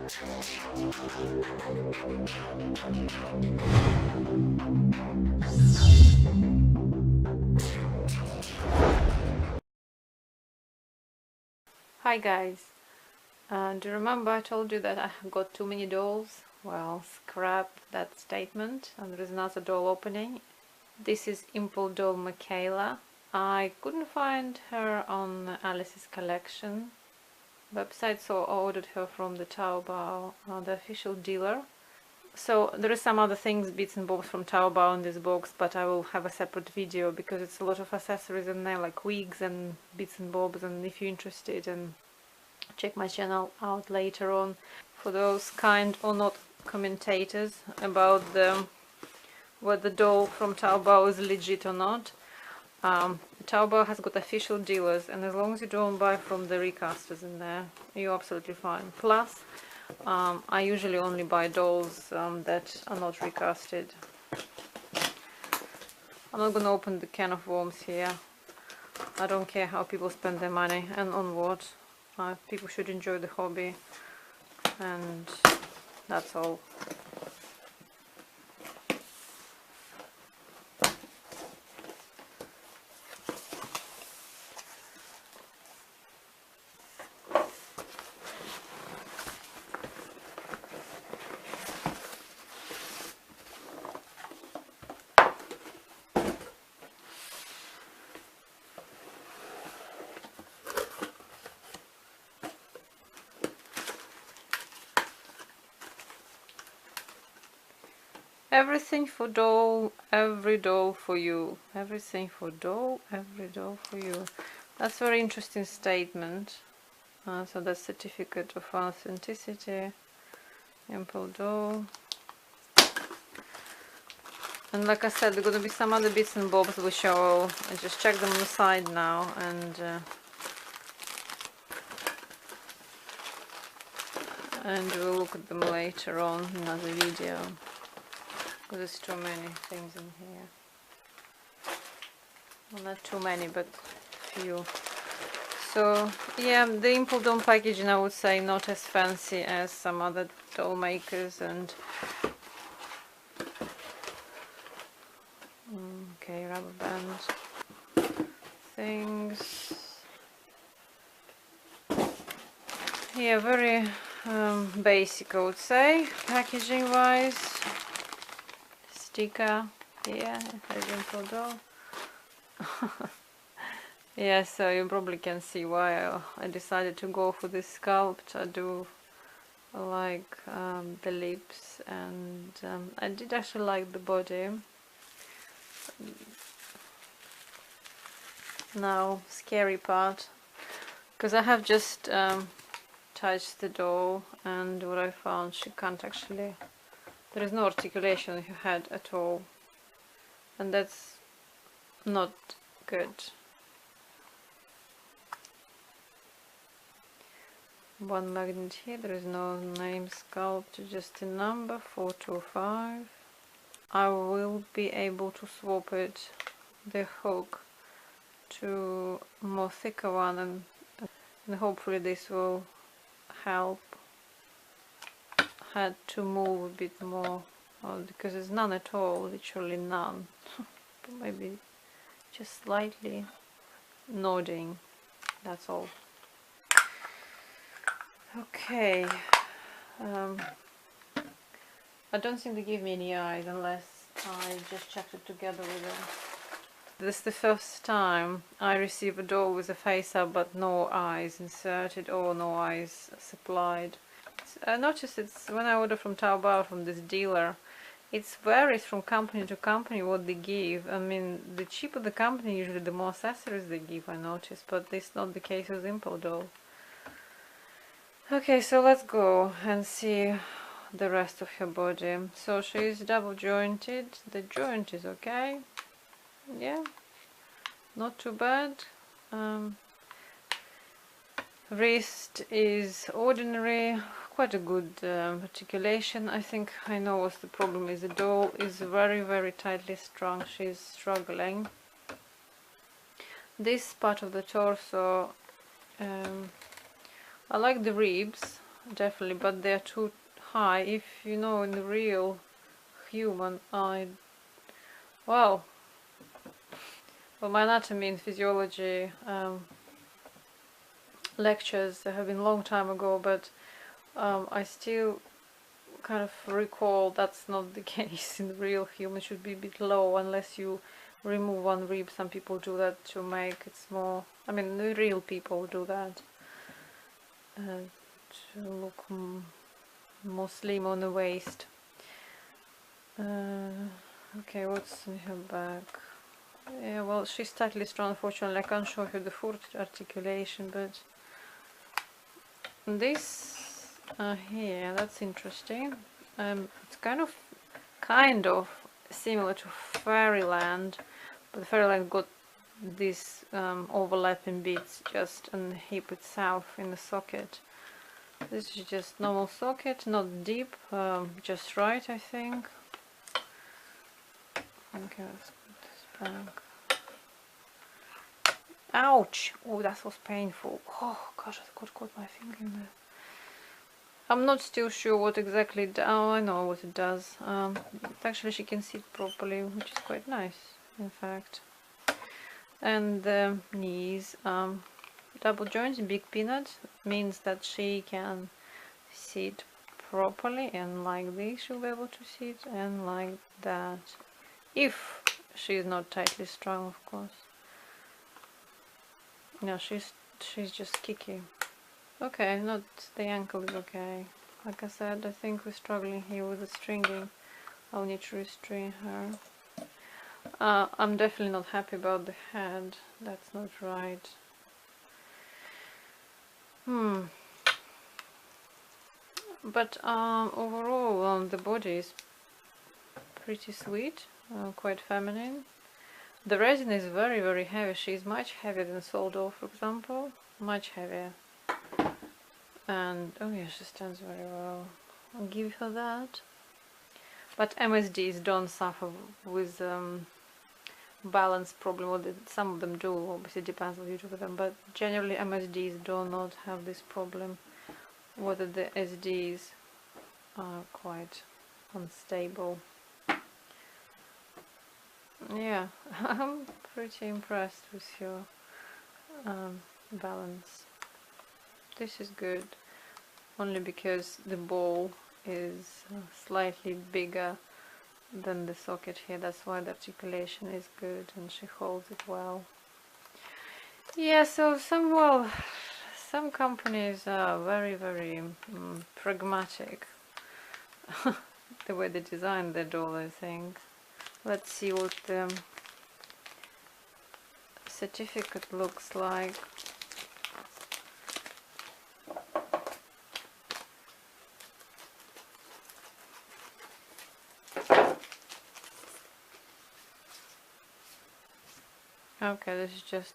Hi guys, do you remember I told you that I got too many dolls? Well, scrap that statement, and there is another doll opening. This is Impldoll Makayla. I couldn't find her on Alice's collection website, so I ordered her from the Taobao, the official dealer. So there is some other things, bits and bobs from Taobao in this box, but I will have a separate video because it's a lot of accessories in there, like wigs and bits and bobs, and if you're interested, and check my channel out later on for those kind or not commentators about whether the doll from Taobao is legit or not. Taobao has got official dealers, and as long as you don't buy from the recasters in there, you're absolutely fine. Plus, I usually only buy dolls that are not recasted. I'm not gonna open the can of worms here. I don't care how people spend their money and on what. People should enjoy the hobby, and that's all. Everything for doll, every doll for you. Everything for doll, every doll for you. That's a very interesting statement. So that's certificate of authenticity, Impldoll. And like I said, there are going to be some other bits and bobs which I will just check them on the side now, and we'll look at them later on in another video. Because there's too many things in here. Well, not too many, but few. So yeah, the Impldoll packaging, I would say, not as fancy as some other doll makers. And okay, rubber band things. Yeah, very basic, I would say, packaging wise. Sticker here, it has Impldoll. Yeah, so you probably can see why I decided to go for this sculpt. I do like the lips, and I did actually like the body. Now, scary part, because I have just touched the doll, and what I found, she can't actually, there is no articulation in her head at all, and that's not good. One magnet here, there is no name sculpt, just a number 425. I will be able to swap it, the hook, to a more thicker one, and hopefully this will help head to move a bit more, because there's none at all, literally none. But maybe just slightly nodding, that's all. Okay, I don't think they give me any eyes unless I just checked it together with them. This is the first time I receive a doll with a face up but no eyes inserted or no eyes supplied. I noticed it's when I order from Taobao, from this dealer, it varies from company to company what they give. I mean, the cheaper the company, usually the more accessories they give, I noticed, but this is not the case with Impldoll. Okay, so let's go and see the rest of her body. So she is double jointed, the joint is okay, yeah, not too bad. Wrist is ordinary, quite a good articulation. I think I know what the problem is. The doll is very tightly strung, she's struggling. This part of the torso, I like the ribs, definitely, but they're too high. If you know, in the real human, well, my anatomy and physiology lectures have been a long time ago, but I still kind of recall that's not the case. In the real human, should be a bit low unless you remove one rib. Some people do that to make it small. I mean, the real people do that to look more slim on the waist. Okay, what's in her back? Yeah, well, she's tightly strong. Unfortunately, I can't show you the full articulation, but this here, that's interesting. It's kind of similar to Fairyland, but Fairyland got these overlapping bits just on the hip itself in the socket. This is just normal socket, not deep, just right, I think. Okay, let's put this back. Ouch! Oh, that was painful. Oh gosh, I caught my finger in there. I'm not still sure what exactly. Oh, I know what it does. Actually, she can sit properly, which is quite nice, in fact. And the knees, double joints, big peanut, means that she can sit properly, and like this she'll be able to sit, and like that. If she is not tightly strung, of course. No, she's just kicky. Okay, not the ankle is okay. Like I said, I think we're struggling here with the stringing. I'll need to restring her. I'm definitely not happy about the head. That's not right. But overall, the body is pretty sweet, quite feminine. The resin is very, very heavy. She's much heavier than Soldor, for example. Much heavier. And oh yeah, she stands very well. I'll give her that. But MSDs don't suffer with balance problem, or some of them do. Obviously, depends what you do with them. But generally, MSDs do not have this problem. Whether the SDs are quite unstable. Yeah, I'm pretty impressed with your balance. This is good, only because the ball is slightly bigger than the socket here. That's why the articulation is good, and she holds it well. Yeah, so some companies are very, very pragmatic. The way they design their doll, I think. Let's see what the certificate looks like. Okay, this is just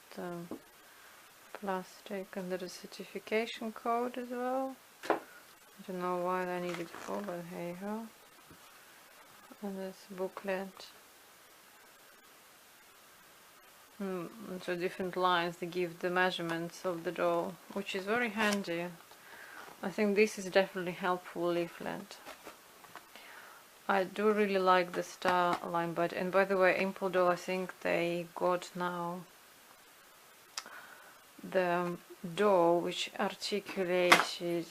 plastic, and there is a certification code as well. I don't know why I need it for, but here you go. And this booklet. So different lines, they give the measurements of the doll, which is very handy. I think this is definitely helpful leaflet. I do really like the star line, but and by the way, Impldoll, I think they got now the doll which articulated.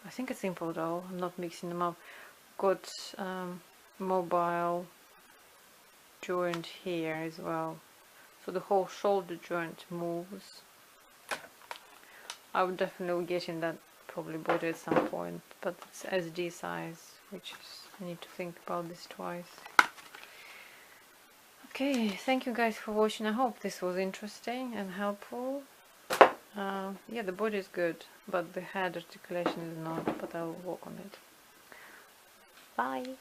I think it's Impldoll. I'm not mixing them up. Got mobile joint here as well, so the whole shoulder joint moves. I would definitely get in that probably body at some point, but it's SD size, which is, I need to think about this twice. Okay, thank you guys for watching. I hope this was interesting and helpful. Yeah, the body is good, but the head articulation is not, but I'll work on it. Bye!